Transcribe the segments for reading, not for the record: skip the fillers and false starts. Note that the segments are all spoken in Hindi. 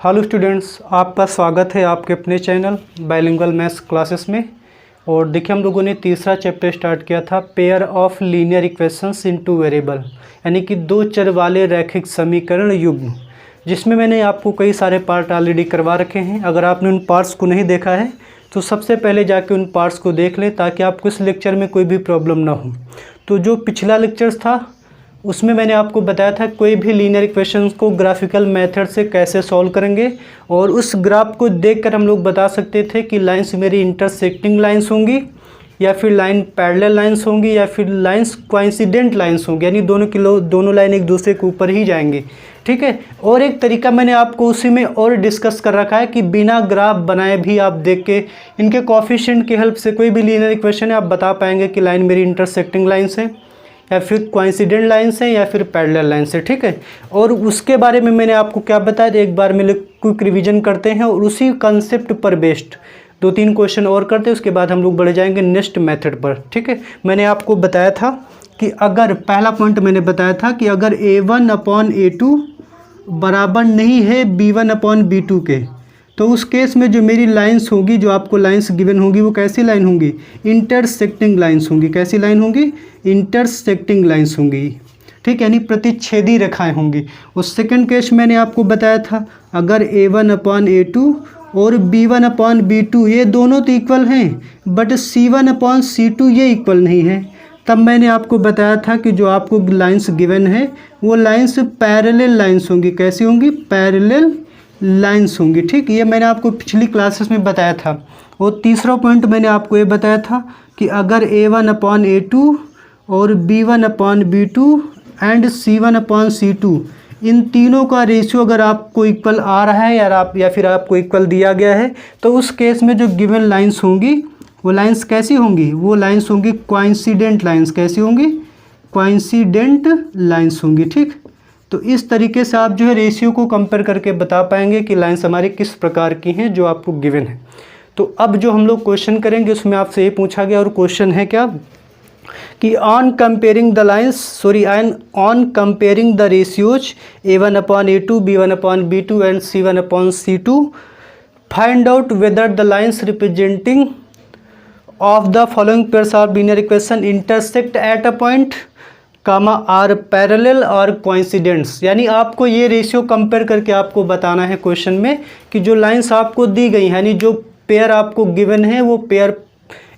हेलो स्टूडेंट्स, आपका स्वागत है आपके अपने चैनल बाइलिंगुअल मैथ्स क्लासेस में। और देखिए, हम लोगों ने तीसरा चैप्टर स्टार्ट किया था, pair of linear equations into variable, यानी कि दो चर वाले रैखिक समीकरण युग्म, जिसमें मैंने आपको कई सारे पार्ट ऑलरेडी करवा रखे हैं। अगर आपने उन पार्ट्स को नहीं देखा है तो सबसे पहले जाके उन पार्ट्स को देख लें, ताकि आपको इस लेक्चर में कोई भी प्रॉब्लम ना हो। तो जो पिछला लेक्चर्स था उसमें मैंने आपको बताया था कोई भी लीनियर इक्वेशंस को ग्राफिकल मेथड से कैसे सॉल्व करेंगे, और उस ग्राफ को देखकर हम लोग बता सकते थे कि लाइंस मेरी इंटरसेक्टिंग लाइंस होंगी, या फिर लाइन पैरेलल लाइंस होंगी, या फिर लाइंस कोइंसिडेंट लाइंस होंगी, यानी दोनों लाइन एक दूसरे के ऊपर ही जाएंगे। ठीक है। और एक तरीका मैंने आपको उसी में और डिस्कस कर रखा है कि बिना ग्राफ बनाए भी आप देख के इनके कोएफिशिएंट की हेल्प से कोई भी लीनियर इक्वेशन है आप बता पाएंगे कि लाइन मेरी इंटरसेक्टिंग लाइंस है, या फिर कोइंसिडेंट लाइंस है, या फिर पैरेलल लाइंस है। ठीक है। और उसके बारे में मैंने आपको क्या बताया, एक बार में क्विक रिवीजन करते हैं और उसी कंसेप्ट पर बेस्ड 2-3 क्वेश्चन और करते हैं। उसके बाद हम लोग बढ़ जाएंगे नेक्स्ट मेथड पर। ठीक है। मैंने आपको बताया था कि अगर पहला पॉइंट मैंने बताया था कि अगर A1/A2 बराबर नहीं है B1/B2 के, तो उस केस में जो मेरी लाइंस होगी, जो आपको लाइंस गिवन होगी, वो कैसी लाइन होंगी? इंटरसेक्टिंग लाइंस होंगी। कैसी लाइन होंगी? इंटरसेक्टिंग लाइंस होंगी। ठीक, यानी प्रतिच्छेदी रेखाएं होंगी। उस सेकंड केस मैंने आपको बताया था, अगर A1/A2 और B1/B2 ये दोनों तो इक्वल हैं, बट C1/C2 ये इक्वल नहीं है, तब मैंने आपको बताया था कि जो आपको लाइंस गिवन है वो लाइंस पैरेलल लाइंस होंगी। कैसी होंगी? पैरेलल लाइंस होंगी। ठीक, ये मैंने आपको पिछली क्लासेस में बताया था। और तीसरा पॉइंट मैंने आपको ये बताया था कि अगर A1/A2 और B1/B2 एंड C1/C2 इन तीनों का रेशियो अगर आपको इक्वल आ रहा है या फिर आपको इक्वल दिया गया है, तो उस केस में जो गिवन लाइंस होंगी वो लाइंस कैसी होंगी? वो लाइंस होंगी कोइंसिडेंट लाइंस। कैसी होंगी? कोइंसिडेंट लाइंस होंगी। ठीक, तो इस तरीके से आप जो है रेशियो को कंपेयर करके बता पाएंगे कि लाइंस हमारी किस प्रकार की हैं जो आपको गिवन है। तो अब जो हम लोग क्वेश्चन करेंगे उसमें आपसे ये पूछा गया, और क्वेश्चन है क्या कि on comparing the ratios A1/A2 B1/B2 and C1/C2 find out whether the lines representing of the following pairs of linear equation intersect at a point are parallel और कोइंसिडेंट्स। यानी आपको ये रेशियो कंपेयर करके आपको बताना है क्वेश्चन में कि जो लाइंस आपको दी गई हैं, यानी जो पेयर आपको गिवन है वो पेयर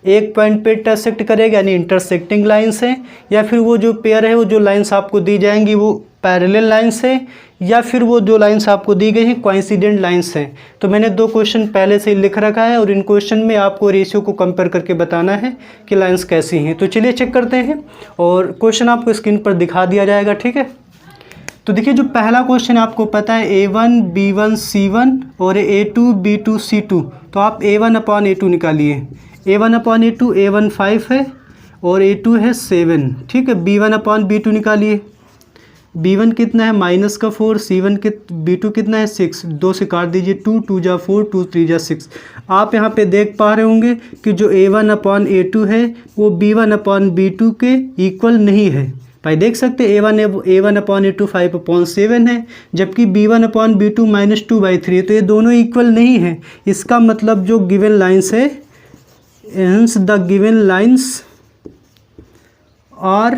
एक पॉइंट पे इंटरसेक्ट करेगा, यानी इंटरसेक्टिंग लाइंस है, या फिर वो जो पेयर है वो जो लाइंस आपको दी जाएंगी वो पैरेलल लाइंस है, या फिर वो जो लाइंस आपको दी गई हैं कोइंसिडेंट लाइंस हैं। तो मैंने 2 क्वेश्चन पहले से ही लिख रखा है, और इन क्वेश्चन में आपको रेशियो को कंपेयर करके बताना है कि लाइंस कैसी हैं। तो चलिए चेक करते हैं, और क्वेश्चन आपको स्क्रीन पर दिखा दिया जाएगा। ठीक है। तो देखिए, जो पहला क्वेश्चन आपको पता है A1 B1 C1 और A2 B2 C2, तो आप A1/A2 निकालिए। A1/A2 A1 5 है और A2 है 7। ठीक है। B1/B2 निकालिए। B1 कितना है? -4। C1 B2 कितना है? 6। 2 से काट दीजिए, 2 2 जा 4, 2 3 जा 6। आप यहाँ पे देख पा रहे होंगे कि जो A1/A2 है वो B1/B2 के इक्वल नहीं है। भाई देख सकते हैं A1/A2 5/7 है, जबकि B1/B2 -2/3 है, तो ये दोनों इक्वल नहीं है। इसका मतलब जो गिवन लाइंस है, hence the given lines are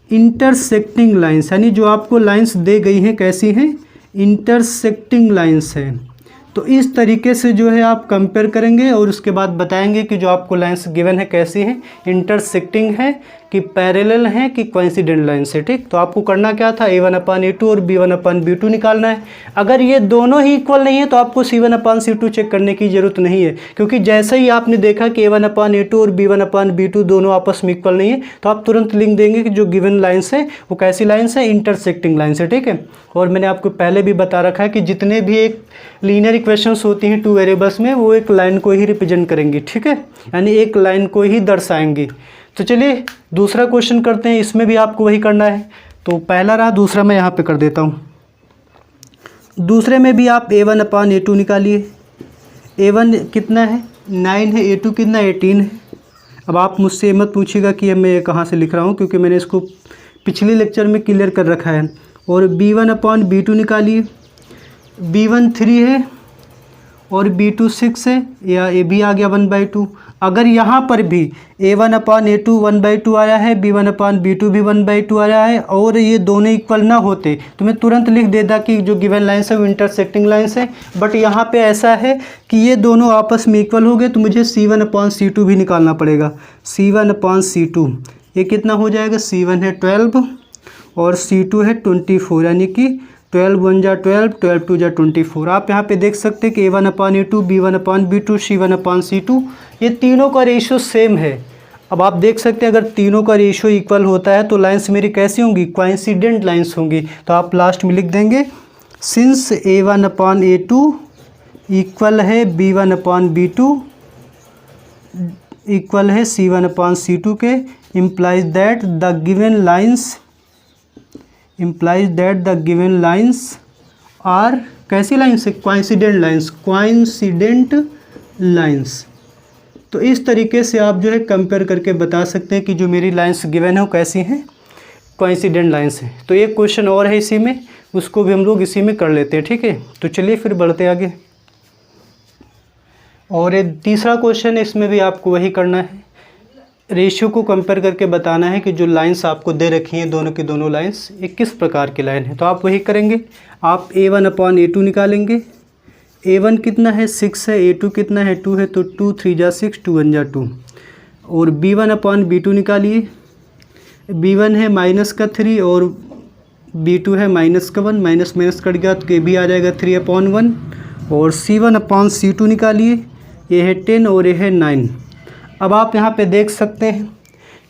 intersecting lines, यानी जो आपको लाइंस दे गई हैं कैसी हैं? इंटरसेक्टिंग लाइंस हैं। तो इस तरीके से जो है आप कंपेयर करेंगे और उसके बाद बताएंगे कि जो आपको लाइंस गिवन है कैसी हैं, इंटरसेक्टिंग है कि पैरेलल है कि कोइंसिडेंट लाइंस है। ठीक, तो आपको करना क्या था? A1/A2 और B1/B2 निकालना है। अगर ये दोनों ही इक्वल नहीं है तो आपको C1/C2 चेक करने की ज़रूरत नहीं है, क्योंकि जैसे ही आपने देखा कि A1/A2 और B1/B2 दोनों आपस में इक्वल नहीं है, तो आप तुरंत लिख देंगे कि जो गिवन लाइंस है वो कैसी लाइंस है? इंटरसेक्टिंग लाइंस है। ठीक है। और मैंने आपको पहले भी बता रखा है कि जितने भी एक लीनियर इक्वेशंस होती हैं 2 वेरिएबल्स में, वो एक लाइन को ही रिप्रेजेंट करेंगी। ठीक है, यानी एक लाइन को ही दर्शाएंगी। तो चलिए दूसरा क्वेश्चन करते हैं, इसमें भी आपको वही करना है। तो पहला रहा, दूसरा मैं यहाँ पे कर देता हूँ। दूसरे में भी आप A1/A2 निकालिए। A1 कितना है? 9 है। A2 कितना? 18 है। अब आप मुझसे मत पूछिएगा कि मैं कहाँ से लिख रहा हूँ, क्योंकि मैंने इसको पिछले लेक्चर में क्लियर कर रखा है। और B1/B2 निकालिए। B1 3 है और B2 6 है, या ए भी आ गया 1/2। अगर यहाँ पर भी A1/A2 1/2 आया है, B1/B2 भी 1/2 आया है और ये दोनों इक्वल ना होते तो मैं तुरंत लिख देता कि जो गिवन लाइन्स है वो इंटरसेक्टिंग लाइन्स है। बट यहाँ पे ऐसा है कि ये दोनों आपस में इक्वल हो गए तो मुझे C1/C2 भी निकालना पड़ेगा। C1/C2 ये कितना हो जाएगा, C1 है 12 और C2 है 24, यानी कि 12 1 जा 12, 12 2 जा 24। आप यहाँ पे देख सकते हैं कि A1/A2 B1/B2 C1/C2 ये तीनों का रेशियो सेम है। अब आप देख सकते हैं अगर तीनों का रेशियो इक्वल होता है तो लाइंस मेरी कैसी होंगी, कोइंसिडेंट लाइंस होंगी। तो आप लास्ट में लिख देंगे सिंस A1/A2 इक्वल है B1/B2 इक्वल है C1/C2 के, implies that the given lines are कैसी लाइन्स है, कोइंसिडेंट लाइन्स। तो इस तरीके से आप जो है कंपेयर करके बता सकते हैं कि जो मेरी लाइन्स गिवन है वो कैसी हैं, कोइंसिडेंट लाइन्स हैं। तो एक क्वेश्चन और है इसी में, उसको भी हम लोग इसी में कर लेते हैं, ठीक है। तो चलिए फिर बढ़ते आगे। और एक तीसरा क्वेश्चन है, इसमें भी आपको वही करना है, रेशियो को कंपेयर करके बताना है कि जो लाइंस आपको दे रखी हैं दोनों की दोनों लाइंस ये किस प्रकार की लाइन है। तो आप वही करेंगे, आप A1/A2 निकालेंगे। A1 कितना है 6 है, A2 कितना है 2 है, तो 2 3 जा 6 2 1 जा 2। और B1/B2 निकालिए, B1 है -3 और B2 है -1, माइनस माइनस कट गया तो ये भी आ जाएगा 3/1। और C1/C2 निकालिए, ये है 10 और ये है 9। अब आप यहाँ पे देख सकते हैं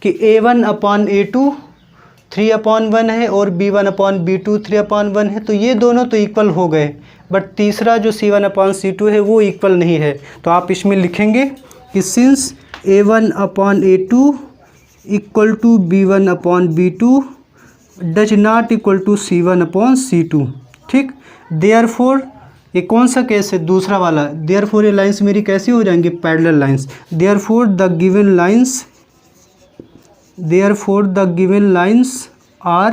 कि A1/A2 3/1 है और B1/B2 3/1 है, तो ये दोनों तो इक्वल हो गए। बट तीसरा जो C1/C2 है वो इक्वल नहीं है। तो आप इसमें लिखेंगे कि since A1/A2 equal to B1/B2 does not equal to C1/C2, ठीक। देयरफॉर ये कौन सा केस है, दूसरा वाला। देयरफॉर ये लाइंस मेरी कैसी हो जाएंगी, parallel lines. Therefore the given lines are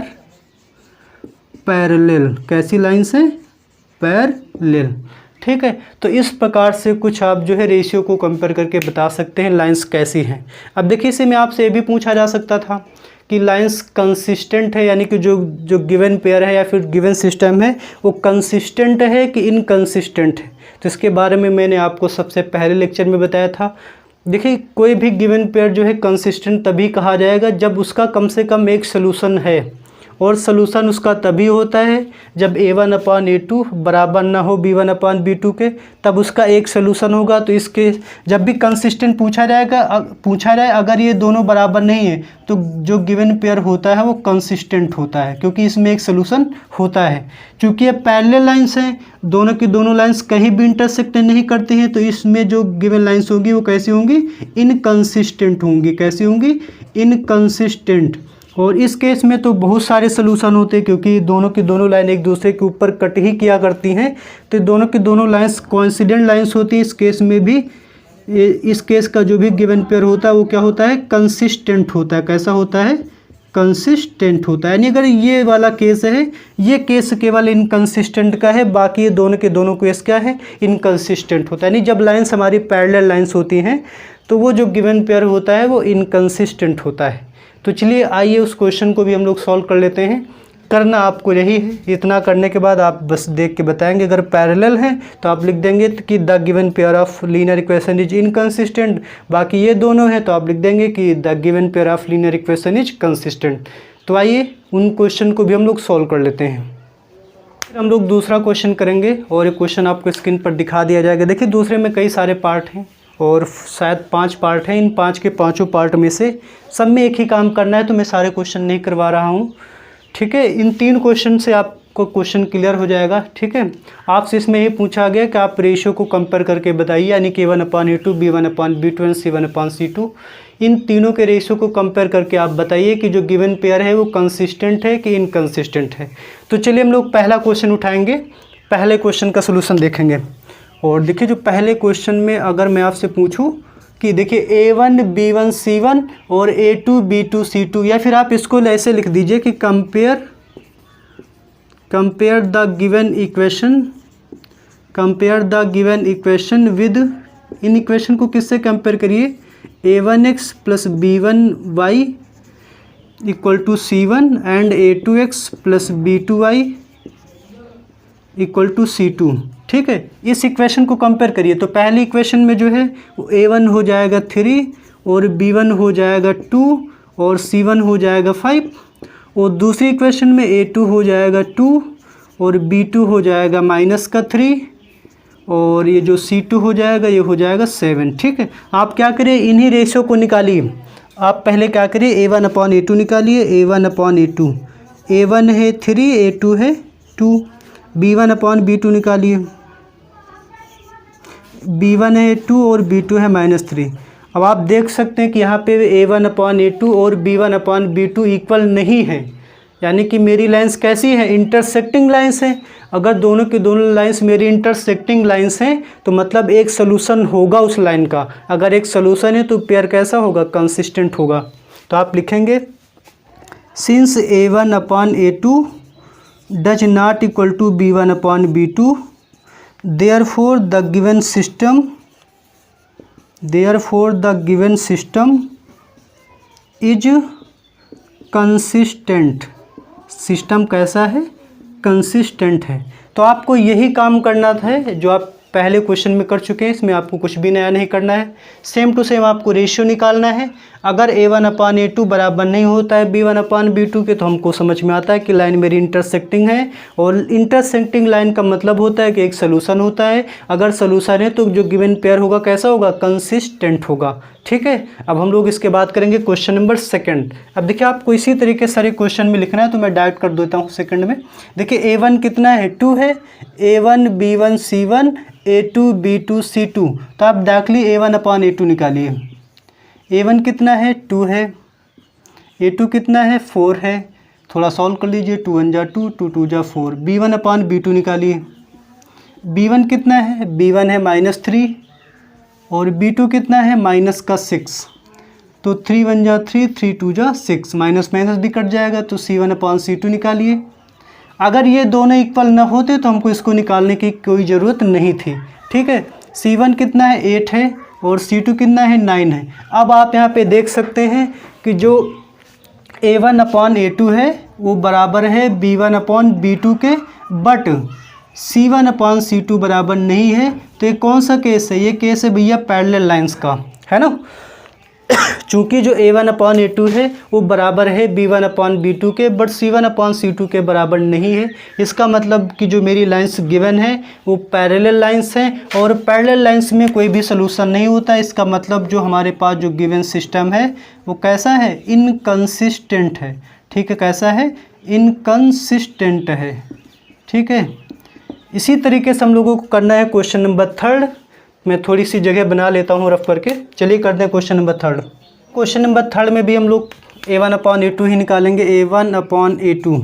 parallel. कैसी लाइंस हैं, पैरेलल, ठीक है। तो इस प्रकार से कुछ आप जो है रेशियो को कंपेयर करके बता सकते हैं लाइंस कैसी हैं। अब देखिए इसे में आपसे ये भी पूछा जा सकता था कि लाइंस कंसिस्टेंट है, यानी कि जो गिवन पेयर है या फिर गिवन सिस्टम है वो कंसिस्टेंट है कि इनकंसिस्टेंट है। तो इसके बारे में मैंने आपको सबसे पहले लेक्चर में बताया था। देखिए कोई भी गिवन पेयर जो है कंसिस्टेंट तभी कहा जाएगा जब उसका कम से कम एक सलूशन है, और सलूशन उसका तभी होता है जब A1/A2 बराबर ना हो B1/B2 के, तब उसका एक सलूशन होगा। तो इसके जब भी कंसिस्टेंट पूछा जाए अगर ये दोनों बराबर नहीं है तो जो गिवन पेयर होता है वो कंसिस्टेंट होता है, क्योंकि इसमें एक सलूशन होता है। क्योंकि ये पैरेलल लाइंस हैं, दोनों की दोनों लाइंस कहीं भी इंटरसेक्ट नहीं करती हैं, तो इसमें जो गिवन लाइंस होगी वो कैसी होंगी, इनकंसिस्टेंट होंगी। कैसी होंगी, इनकंसिस्टेंट। और इस केस में तो बहुत सारे सलूशन होते हैं, क्योंकि दोनों की दोनों लाइन एक दूसरे के ऊपर कट ही किया करती हैं, तो दोनों की दोनों लाइंस कोइंसिडेंट लाइंस होती हैं। इस केस में भी इस केस का जो भी गिवन पेयर होता है वो क्या होता है, कंसिस्टेंट होता है। कैसा होता है, कंसिस्टेंट होता है। यानी अगर ये वाला केस है, ये केस केवल इनकंसिस्टेंट का है, बाकी ये दोनों के दोनों केस क्या है, इनकंसिस्टेंट होता है। यानी जब लाइंस हमारी पैरेलल लाइंस होती हैं तो वो जो गिवन पेयर होता है वो इनकंसिस्टेंट होता है। तो चलिए आइए उस क्वेश्चन को भी हम लोग सॉल्व कर लेते हैं। करना आपको यही है, इतना करने के बाद आप बस देख के बताएंगे। अगर पैरेलल है तो आप लिख देंगे कि the given pair of linear equation is inconsistent. बाकी ये दोनों है तो आप लिख देंगे कि the given pair of linear equation is consistent. तो आइए उन क्वेश्चन को भी हम लोग सॉल्व कर लेते हैं। फिर हम लोग दूसरा क्वेश्चन करेंगे और ये क्वेश्चन आपको स्क्रीन पर दिखा दिया जाएगा। देखिए दूसरे में कई सारे पार्ट हैं और शायद 5 पार्ट हैं। इन 5 के पाँचों पार्ट में से सब में एक ही काम करना है, तो मैं सारे क्वेश्चन नहीं करवा रहा हूँ, ठीक है। इन 3 क्वेश्चन से आपको क्वेश्चन क्लियर हो जाएगा, ठीक है। आपसे इसमें ये पूछा गया कि आप रेशियो को कंपेयर करके बताइए, यानी कि A1/A2 B1/B2 एंड C1/C2 इन तीनों के रेशियो को कंपेयर करके आप बताइए कि जो गिवन पेयर है वो कंसिस्टेंट है कि इनकंसिस्टेंट है। तो चलिए हम लोग पहला क्वेश्चन उठाएंगे, पहले क्वेश्चन का सोल्यूशन देखेंगे। और देखिए जो पहले क्वेश्चन में अगर मैं आपसे पूछूं कि देखिए A1 B1 C1 और A2 B2 C2, या फिर आप इसको ऐसे लिख दीजिए कि compare the given equation compare the given equation with, इन इक्वेशन को किससे कंपेयर करिए, a1x plus b1y equal to c1 and a2x plus b2y equal to c2। ठीक है, इस इक्वेशन को कंपेयर करिए। तो पहली इक्वेशन में जो है a1 हो जाएगा 3 और b1 हो जाएगा 2 और c1 हो जाएगा 5, और दूसरी इक्वेशन में a2 हो जाएगा 2 और b2 हो जाएगा -3 और ये जो c2 हो जाएगा ये हो जाएगा 7। ठीक है, आप क्या करिए, इन्हीं रेशो को निकालिए। आप पहले क्या करिए, a1/a2 निकालिए, a1/a2, a1 है 3, a2 है 2, b1/b2 निकालिए, b1 है 2 और b2 है -3। अब आप देख सकते हैं कि यहाँ पे a1/a2 और b1/b2 इक्वल नहीं है, यानी कि मेरी लाइंस कैसी है, इंटरसेक्टिंग लाइंस है। अगर दोनों की दोनों लाइंस मेरी इंटरसेक्टिंग लाइंस हैं तो मतलब एक सोल्यूशन होगा उस लाइन का। अगर एक सोल्यूशन है तो पेयर कैसा होगा, कंसिस्टेंट होगा। तो आप लिखेंगे since a1/a2 does not equal to b1/b2 therefore the given system is consistent. System कैसा है, कंसिस्टेंट है। तो आपको यही काम करना था जो आप पहले क्वेश्चन में कर चुके हैं, इसमें आपको कुछ भी नया नहीं करना है। सेम टू सेम आपको रेशियो निकालना है। अगर a1/a2 बराबर नहीं होता है b1/b2 के, तो हमको समझ में आता है कि लाइन मेरी इंटरसेक्टिंग है, और इंटरसेक्टिंग लाइन का मतलब होता है कि एक सोल्यूशन होता है। अगर सोल्यूशन है तो जो गिवन पेयर होगा कैसा होगा, कंसिस्टेंट होगा। ठीक है, अब हम लोग इसके बाद करेंगे क्वेश्चन नंबर 2। अब देखिए आपको इसी तरीके सारे क्वेश्चन में लिखना है, तो मैं डायरेक्ट कर देता हूँ सेकंड में। देखिए a1 कितना है, 2 है, a1 b1 c1 a2 b2 c2। तो आप डायरेक्टली a1/a2 निकालिए। a1 कितना है, 2 है, a2 कितना है, 4 है, थोड़ा सॉल्व कर लीजिए, 2 1 जा 2, 2 2 जा 4। b1/b2 निकालिए। b1 कितना है, b1 है -3 और b2 कितना है, -6। तो 3 1 जा 3, 3 2 जा 6, माइनस माइनस भी कट जाएगा, तो c1/c2 निकालिए। अगर ये दोनों इक्वल ना होते तो हमको इसको निकालने की कोई ज़रूरत नहीं थी। ठीक है, c1 कितना है, 8 है और c2 कितना है, 9 है। अब आप यहाँ पे देख सकते हैं कि जो a1/a2 है वो बराबर है b1/b2 के, बट c1/c2 बराबर नहीं है। तो ये कौन सा केस है, ये केस है भैया पैरेलल लाइंस का, है ना। चूँकि जो a1/a2 है वो बराबर है b1/b2 के, बट c1/c2 के बराबर नहीं है। इसका मतलब कि जो मेरी लाइंस गिवन है वो पैरेलल लाइंस हैं, और पैरेलल लाइंस में कोई भी सोल्यूशन नहीं होता। इसका मतलब जो हमारे पास जो गिवन सिस्टम है वो कैसा है, इनकंसिस्टेंट है। ठीक है, कैसा है, इनकंसिस्टेंट है। ठीक है, इसी तरीके से हम लोगों को करना है क्वेश्चन नंबर 3। मैं थोड़ी सी जगह बना लेता हूँ रफ करके। चलिए करते हैं क्वेश्चन नंबर 3। क्वेश्चन नंबर 3 में भी हम लोग a1/a2 ही निकालेंगे। a1/a2,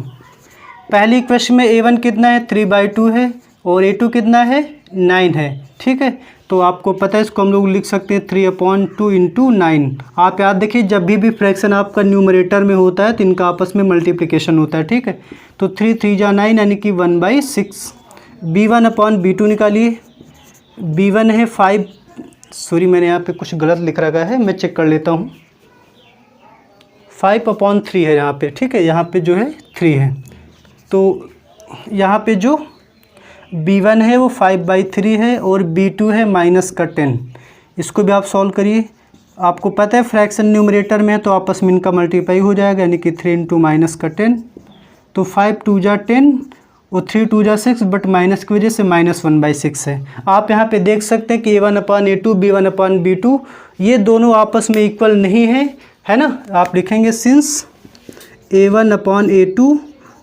पहली इक्वेशन में a1 कितना है, 3/2 है और a2 कितना है, 9 है। ठीक है, तो आपको पता है इसको हम लोग लिख सकते हैं 3/2 × 9। आप याद देखिए, जब भी फ्रैक्शन आपका न्यूमरेटर में होता है तो इनका आपस में मल्टीप्लिकेशन होता है। ठीक है, तो 3 3 जा 9 यानी कि 1/6। b1/b2 निकालिए। b1 है 5, सॉरी मैंने यहाँ पे कुछ गलत लिख रखा है, मैं चेक कर लेता हूँ। 5/3 है यहाँ पे। ठीक है, यहाँ पे जो है 3 है, तो यहाँ पे जो b1 है वो 5/3 है और b2 है -10। इसको भी आप सॉल्व करिए। आपको पता है फ्रैक्शन न्यूमरेटर में है तो आपस में इनका मल्टीप्लाई हो जाएगा, यानी कि 3 × -10। तो 5 2 जा 10 और 3 2 जा 6, बट माइनस की वजह से -1/6 है। आप यहाँ पे देख सकते हैं कि a1/a2 b1/b2 ये दोनों आपस में इक्वल नहीं है ना। आप लिखेंगे since a1/a2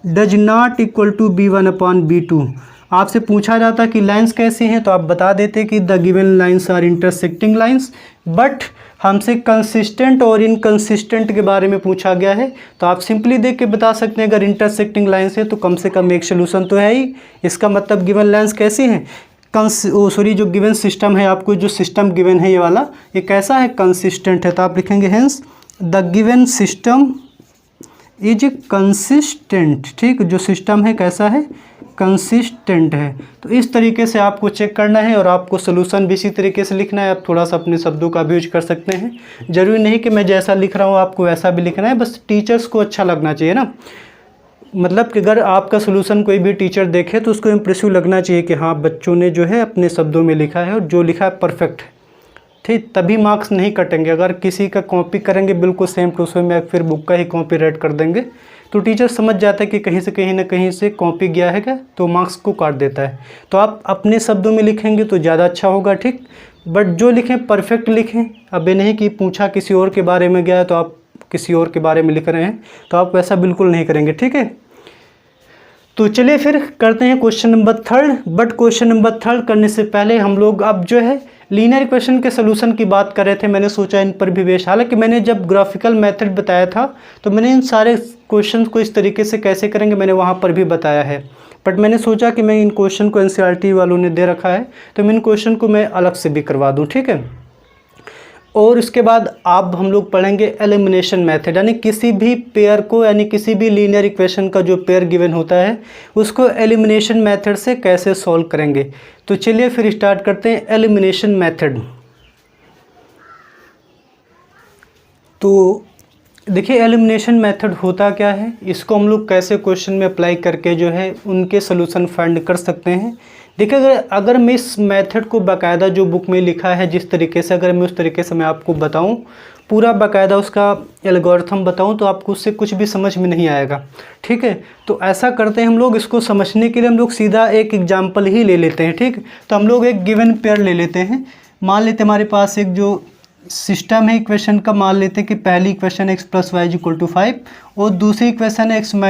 does not equal to b1/b2। आपसे पूछा जाता कि लाइंस कैसी हैं, तो आप बता देते कि the given lines are intersecting lines, but हमसे कंसिस्टेंट और इनकंसिस्टेंट के बारे में पूछा गया है। तो आप सिंपली देख के बता सकते हैं अगर इंटरसेक्टिंग लाइंस है तो कम से कम एक सोल्यूशन तो है ही। इसका मतलब गिवन लाइंस कैसी हैं, जो गिवन सिस्टम है, आपको जो सिस्टम गिवन है ये वाला, ये कैसा है, कंसिस्टेंट है। तो आप लिखेंगे hence the given system is consistent, ठीक, जो सिस्टम है कैसा है, कंसिस्टेंट है। तो इस तरीके से आपको चेक करना है और आपको सोल्यूशन भी इसी तरीके से लिखना है। आप थोड़ा सा अपने शब्दों का भी यूज कर सकते हैं, ज़रूरी नहीं कि मैं जैसा लिख रहा हूँ आपको वैसा भी लिखना है, बस टीचर्स को अच्छा लगना चाहिए ना। मतलब कि अगर आपका सोल्यूशन कोई भी टीचर देखे तो उसको इम्प्रेसिव लगना चाहिए कि हाँ बच्चों ने जो है अपने शब्दों में लिखा है और जो लिखा है परफेक्ट है, ठीक, तभी मार्क्स नहीं कटेंगे। अगर किसी का कॉपी करेंगे बिल्कुल सेम टू सेम या फिर बुक का ही कॉपी राइट कर देंगे तो टीचर समझ जाता है कि कहीं से कहीं ना कहीं से कॉपी गया है क्या, तो मार्क्स को काट देता है। तो आप अपने शब्दों में लिखेंगे तो ज़्यादा अच्छा होगा, ठीक। बट जो लिखें परफेक्ट लिखें। अब ये नहीं कि पूछा किसी और के बारे में गया है तो आप किसी और के बारे में लिख रहे हैं, तो आप वैसा बिल्कुल नहीं करेंगे, ठीक है। तो चलिए फिर करते हैं question number 3। But question number 3 करने से पहले हम लोग अब जो है लीनियर इक्वेशन के सोल्यूशन की बात कर रहे थे। मैंने सोचा इन पर भी बेश, हालांकि मैंने जब ग्राफिकल मेथड बताया था तो मैंने इन सारे क्वेश्चन को इस तरीके से कैसे करेंगे मैंने वहाँ पर भी बताया है। बट मैंने सोचा कि मैं इन क्वेश्चन को एनसीईआरटी वालों ने दे रखा है तो मैं इन क्वेश्चन को मैं अलग से भी करवा दूँ, ठीक है। और इसके बाद अब हम लोग पढ़ेंगे एलिमिनेशन मेथड, यानी किसी भी पेयर को, यानी किसी भी लीनियर इक्वेशन का जो पेयर गिवन होता है उसको एलिमिनेशन मेथड से कैसे सॉल्व करेंगे। तो चलिए फिर स्टार्ट करते हैं एलिमिनेशन मेथड। तो देखिए एलिमिनेशन मेथड होता क्या है, इसको हम लोग कैसे क्वेश्चन में अप्लाई करके जो है उनके सोल्यूशन फाइंड कर सकते हैं। देखिए अगर मैं इस मेथड को बाकायदा जो बुक में लिखा है जिस तरीके से, अगर मैं उस तरीके से मैं आपको बताऊं, पूरा बाकायदा उसका एल्गोरिथम बताऊं तो आपको उससे कुछ भी समझ में नहीं आएगा, ठीक है। तो ऐसा करते हैं हम लोग, इसको समझने के लिए हम लोग सीधा एक एग्जाम्पल ही ले लेते हैं, ठीक। तो हम लोग एक गिवन पेयर ले लेते हैं। मान लेते हैं हमारे पास एक जो सिस्टम है इक्वेशन का, मान लेते हैं कि पहली इक्वेशन x + y = 5 और दूसरी इक्वेशन है x - y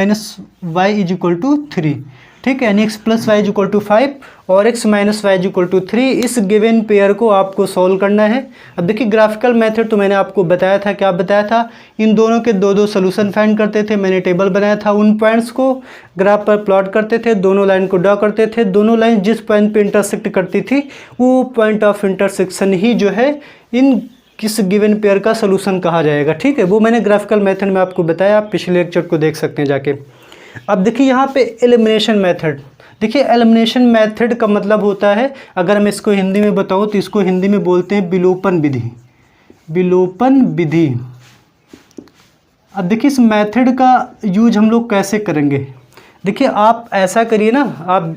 = 3, ठीक है। यानी x + y = 5 और x - y = 3। इस गिवन पेयर को आपको सॉल्व करना है। अब देखिए ग्राफिकल मेथड तो मैंने आपको बताया था, क्या बताया था, इन दोनों के दो सोल्यूशन फाइंड करते थे। मैंने टेबल बनाया था, उन पॉइंट्स को ग्राफ पर प्लॉट करते थे, दोनों लाइन को ड्रॉ करते थे, दोनों लाइन जिस पॉइंट पे इंटरसेक्ट करती थी वो पॉइंट ऑफ इंटरसेक्शन ही जो है इन किस गिवन पेयर का सोल्यूशन कहा जाएगा, ठीक है। वो मैंने ग्राफिकल मेथड में आपको बताया, आप पिछले लेक्चर को देख सकते हैं जाके। अब देखिए यहाँ पे एलिमिनेशन मेथड, देखिए एलिमिनेशन मेथड का मतलब होता है, अगर मैं इसको हिंदी में बताऊँ तो इसको हिंदी में बोलते हैं विलोपन विधि, विलोपन विधि। अब देखिए इस मेथड का यूज हम लोग कैसे करेंगे। देखिए आप ऐसा करिए ना, आप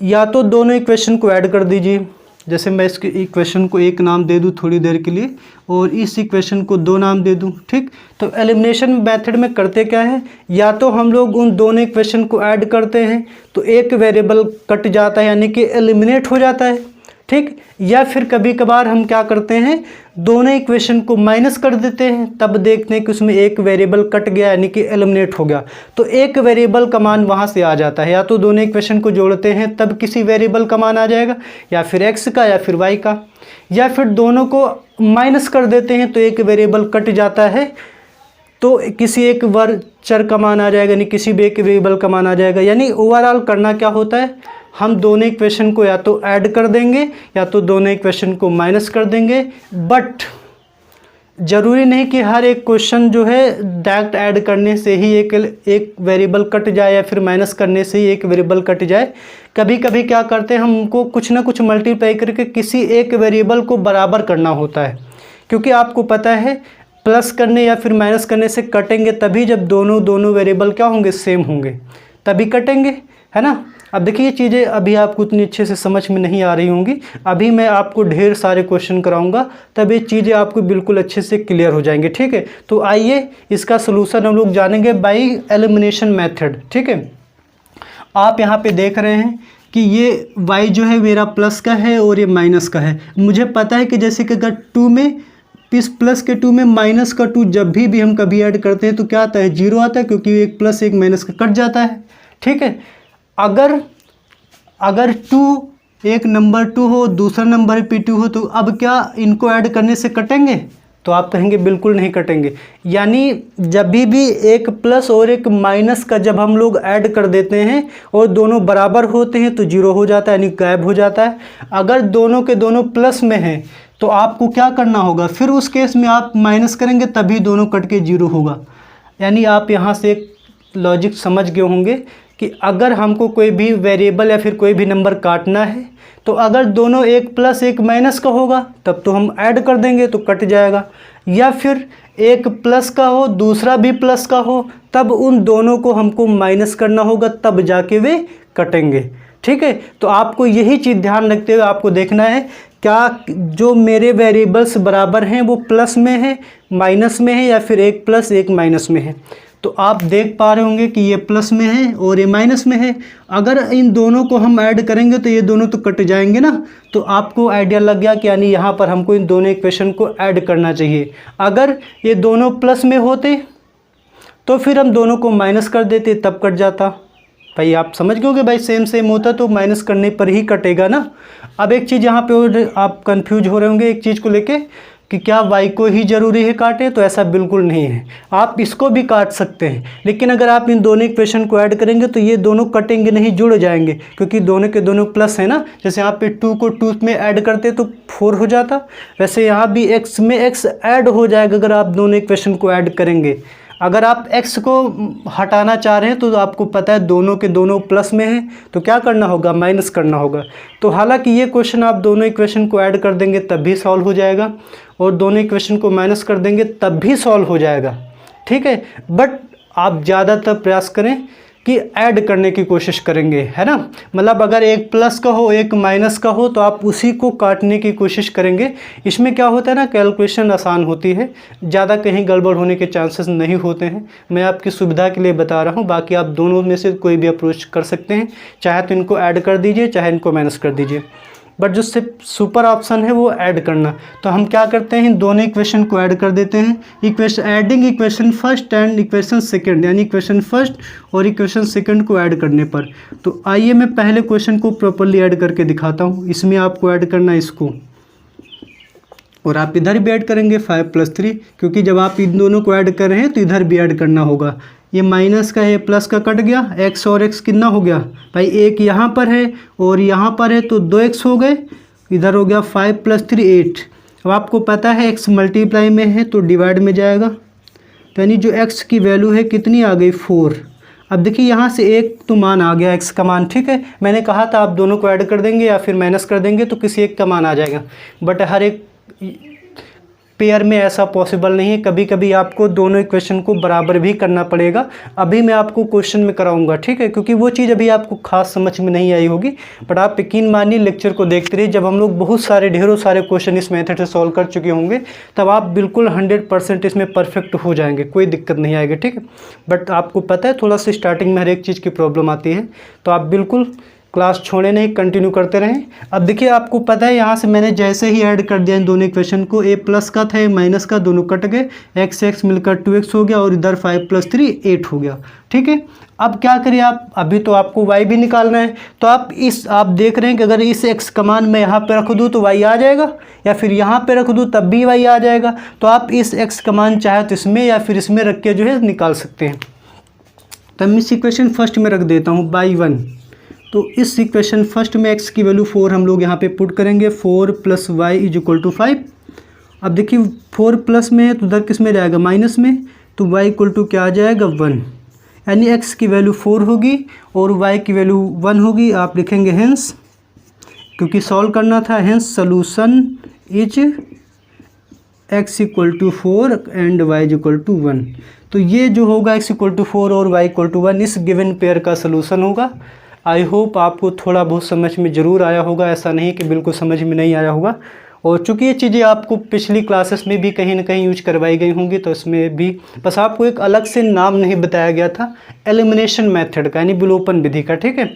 या तो दोनों इक्वेशन को ऐड कर दीजिए, जैसे मैं इसके इक्वेशन को एक नाम दे दूं थोड़ी देर के लिए और इस इक्वेशन को 2 नाम दे दूं, ठीक। तो एलिमिनेशन मेथड में करते क्या है, या तो हम लोग उन दोनों इक्वेशन को ऐड करते हैं तो एक वेरिएबल कट जाता है यानी कि एलिमिनेट हो जाता है, ठीक। या फिर कभी कभार हम क्या करते हैं, दोनों इक्वेशन को माइनस कर देते हैं, तब देखते हैं कि उसमें एक वेरिएबल कट गया यानी कि एलिमिनेट हो गया, तो एक वेरिएबल का मान वहाँ से आ जाता है। या तो दोनों इक्वेशन को जोड़ते हैं तब किसी वेरिएबल का मान आ जाएगा, या फिर x का या फिर y का, या फिर दोनों को माइनस कर देते हैं तो एक वेरिएबल कट जाता है तो किसी एक चर का मान आ जाएगा, यानी किसी भी एक वेरिएबल का मान आ जाएगा। यानी ओवरऑल करना क्या होता है, हम दोनों इक्वेशन को या तो ऐड कर देंगे या तो दोनों इक्वेशन को माइनस कर देंगे। बट ज़रूरी नहीं कि हर एक क्वेश्चन जो है डायरेक्ट ऐड करने से ही एक वेरिएबल कट जाए या फिर माइनस करने से ही एक वेरिएबल कट जाए। कभी कभी क्या करते हैं, हमको कुछ ना कुछ मल्टीप्लाई करके किसी एक वेरिएबल को बराबर करना होता है, क्योंकि आपको पता है प्लस करने या फिर माइनस करने से कटेंगे तभी जब दोनों वेरिएबल क्या होंगे, सेम होंगे, तभी कटेंगे, है ना। अब देखिए ये चीज़ें अभी आपको उतनी अच्छे से समझ में नहीं आ रही होंगी, अभी मैं आपको ढेर सारे क्वेश्चन कराऊंगा तब ये चीज़ें आपको बिल्कुल अच्छे से क्लियर हो जाएंगे, ठीक है। तो आइए इसका सोल्यूशन हम लोग जानेंगे बाय एलिमिनेशन मेथड, ठीक है। आप यहाँ पे देख रहे हैं कि ये y जो है मेरा प्लस का है और ये माइनस का है। मुझे पता है कि जैसे कि अगर 2 में इस प्लस के 2 में माइनस का 2 जब भी हम कभी ऐड करते हैं तो क्या आता है, 0 आता है, क्योंकि एक प्लस एक माइनस का कट जाता है, ठीक है। अगर 2 एक नंबर 2 हो दूसरा नंबर p2 हो तो अब क्या इनको ऐड करने से कटेंगे, तो आप कहेंगे बिल्कुल नहीं कटेंगे। यानी जब भी एक प्लस और एक माइनस का जब हम लोग ऐड कर देते हैं और दोनों बराबर होते हैं तो 0 हो जाता है, यानी गायब हो जाता है। अगर दोनों के दोनों प्लस में हैं तो आपको क्या करना होगा, फिर उस केस में आप माइनस करेंगे तभी दोनों कट के 0 होगा। यानी आप यहाँ से एक लॉजिक समझ गए होंगे कि अगर हमको कोई भी वेरिएबल या फिर कोई भी नंबर काटना है तो अगर दोनों एक प्लस एक माइनस का होगा तब तो हम ऐड कर देंगे तो कट जाएगा, या फिर एक प्लस का हो दूसरा भी प्लस का हो तब उन दोनों को हमको माइनस करना होगा, तब जाके वे कटेंगे। ठीक है, तो आपको यही चीज़ ध्यान रखते हुए आपको देखना है क्या जो मेरे वेरिएबल्स बराबर हैं वो प्लस में है, माइनस में है, या फिर एक प्लस एक माइनस में है। तो आप देख पा रहे होंगे कि ये प्लस में है और ये माइनस में है। अगर इन दोनों को हम ऐड करेंगे तो ये दोनों तो कट जाएंगे ना। तो आपको आइडिया लग गया कि यानी यहाँ पर हमको इन दोनों इक्वेशन को ऐड करना चाहिए। अगर ये दोनों प्लस में होते तो फिर हम दोनों को माइनस कर देते, तब कट जाता। भाई आप समझ गए होंगे, भाई सेम सेम होता तो माइनस करने पर ही कटेगा ना। अब एक चीज़ यहाँ पे आप कंफ्यूज हो रहे होंगे एक चीज़ को लेके कि क्या y को ही ज़रूरी है काटे, तो ऐसा बिल्कुल नहीं है, आप इसको भी काट सकते हैं। लेकिन अगर आप इन दोनों इक्वेशन को ऐड करेंगे तो ये दोनों कटेंगे नहीं, जुड़ जाएंगे, क्योंकि दोनों के दोनों प्लस है ना। जैसे यहाँ पे 2 को 2 में ऐड करते तो 4 हो जाता, वैसे यहाँ भी x में x ऐड हो जाएगा अगर आप दोनों इक्वेशन को ऐड करेंगे। अगर आप x को हटाना चाह रहे हैं तो आपको पता है दोनों के दोनों प्लस में हैं, तो क्या करना होगा, माइनस करना होगा। तो हालांकि ये क्वेश्चन आप दोनों इक्वेशन को ऐड कर देंगे तब भी सॉल्व हो जाएगा, और दोनों इक्वेशन को माइनस कर देंगे तब भी सॉल्व हो जाएगा। ठीक है, बट आप ज़्यादातर प्रयास करें कि ऐड करने की कोशिश करेंगे, है ना। मतलब अगर एक प्लस का हो एक माइनस का हो तो आप उसी को काटने की कोशिश करेंगे। इसमें क्या होता है ना, कैलकुलेशन आसान होती है, ज़्यादा कहीं गड़बड़ होने के चांसेस नहीं होते हैं। मैं आपकी सुविधा के लिए बता रहा हूँ, बाकी आप दोनों में से कोई भी अप्रोच कर सकते हैं, चाहे तो इनको ऐड कर दीजिए चाहे इनको माइनस कर दीजिए, बट जो सुपर ऑप्शन है वो ऐड करना। तो हम क्या करते हैं, इन दोनों इक्वेशन को ऐड कर देते हैं। Adding equation first and equation second, यानी इक्वेशन फर्स्ट और इक्वेशन सेकंड को ऐड करने पर। तो आइए मैं पहले क्वेश्चन को प्रॉपर्ली ऐड करके दिखाता हूँ। इसमें आपको ऐड करना है इसको, और आप इधर भी ऐड करेंगे 5 + 3, क्योंकि जब आप इन दोनों को ऐड कर रहे हैं तो इधर भी ऐड करना होगा। ये माइनस का है प्लस का कट गया, x और x कितना हो गया भाई, एक यहाँ पर है और यहाँ पर है तो 2x हो गए, इधर हो गया 5 + 3 8। अब आपको पता है x मल्टीप्लाई में है तो डिवाइड में जाएगा, तो यानी जो x की वैल्यू है कितनी आ गई 4। अब देखिए यहाँ से एक तो मान आ गया x का मान। ठीक है, मैंने कहा था आप दोनों को ऐड कर देंगे या फिर माइनस कर देंगे तो किसी एक का मान आ जाएगा, बट हर एक पेयर में ऐसा पॉसिबल नहीं है। कभी कभी आपको दोनों इक्वेशन को बराबर भी करना पड़ेगा। अभी मैं आपको क्वेश्चन में कराऊंगा, ठीक है, क्योंकि वो चीज़ अभी आपको खास समझ में नहीं आई होगी, बट आप यकीन मानिए लेक्चर को देखते रहिए। जब हम लोग बहुत सारे ढेरों सारे क्वेश्चन इस मेथड से सॉल्व कर चुके होंगे तब आप बिल्कुल 100% इसमें परफेक्ट हो जाएंगे, कोई दिक्कत नहीं आएगी। ठीक है, बट आपको पता है थोड़ा सा स्टार्टिंग में हर एक चीज़ की प्रॉब्लम आती है, तो आप बिल्कुल क्लास छोड़े नहीं, कंटिन्यू करते रहें। अब देखिए आपको पता है यहाँ से मैंने जैसे ही ऐड कर दिया इन दोनों इक्वेशन को, a प्लस का था a माइनस का, दोनों कट गए, x मिलकर 2x हो गया और इधर 5 + 3 8 हो गया। ठीक है, अब क्या करिए आप, अभी तो आपको y भी निकालना है, तो आप देख रहे हैं कि अगर इस x का मान मैं यहाँ पे रख दूँ तो y आ जाएगा, या फिर यहाँ पे रख दूँ तब भी y आ जाएगा। तो आप इस x का मान चाहे तो इसमें या फिर इसमें रख के जो है निकाल सकते हैं। तो मैं इस इक्वेशन फर्स्ट में रख देता हूँ बाई 1। तो इस इक्वेशन फर्स्ट में x की वैल्यू 4 हम लोग यहाँ पे पुट करेंगे, 4 + y = 5। अब देखिए 4 प्लस में है तो उधर किस में जाएगा, माइनस में, तो y = क्या आ जाएगा 1, यानी x की वैल्यू 4 होगी और y की वैल्यू 1 होगी। आप लिखेंगे हेंस, क्योंकि सॉल्व करना था, hence solution is x = 4 and y = 1। तो ये जो होगा x = 4 और y = 1 इस गिवन पेयर का सलूशन होगा। आई होप आपको थोड़ा बहुत समझ में ज़रूर आया होगा, ऐसा नहीं कि बिल्कुल समझ में नहीं आया होगा। और चूँकि ये चीज़ें आपको पिछली क्लासेस में भी कहीं ना कहीं यूज करवाई गई होंगी, तो इसमें भी बस आपको एक अलग से नाम नहीं बताया गया था एलिमिनेशन मेथड का, यानी विलोपन विधि का। ठीक है,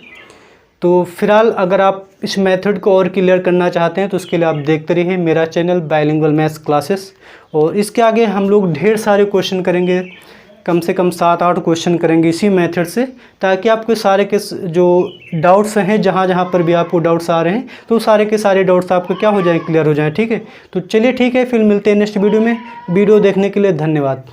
तो फिलहाल अगर आप इस मेथड को और क्लियर करना चाहते हैं तो उसके लिए आप देखते रहिए मेरा चैनल बायलिंगुअल मैथ्स क्लासेस। और इसके आगे हम लोग ढेर सारे क्वेश्चन करेंगे, कम से कम 7-8 क्वेश्चन करेंगे इसी मेथड से, ताकि आपके सारे के जो डाउट्स हैं, जहाँ पर भी आपको डाउट्स आ रहे हैं, तो सारे के सारे डाउट्स आपको क्या हो जाएं, क्लियर हो जाएं। ठीक है, तो चलिए ठीक है, फिर मिलते हैं नेक्स्ट वीडियो में। वीडियो देखने के लिए धन्यवाद।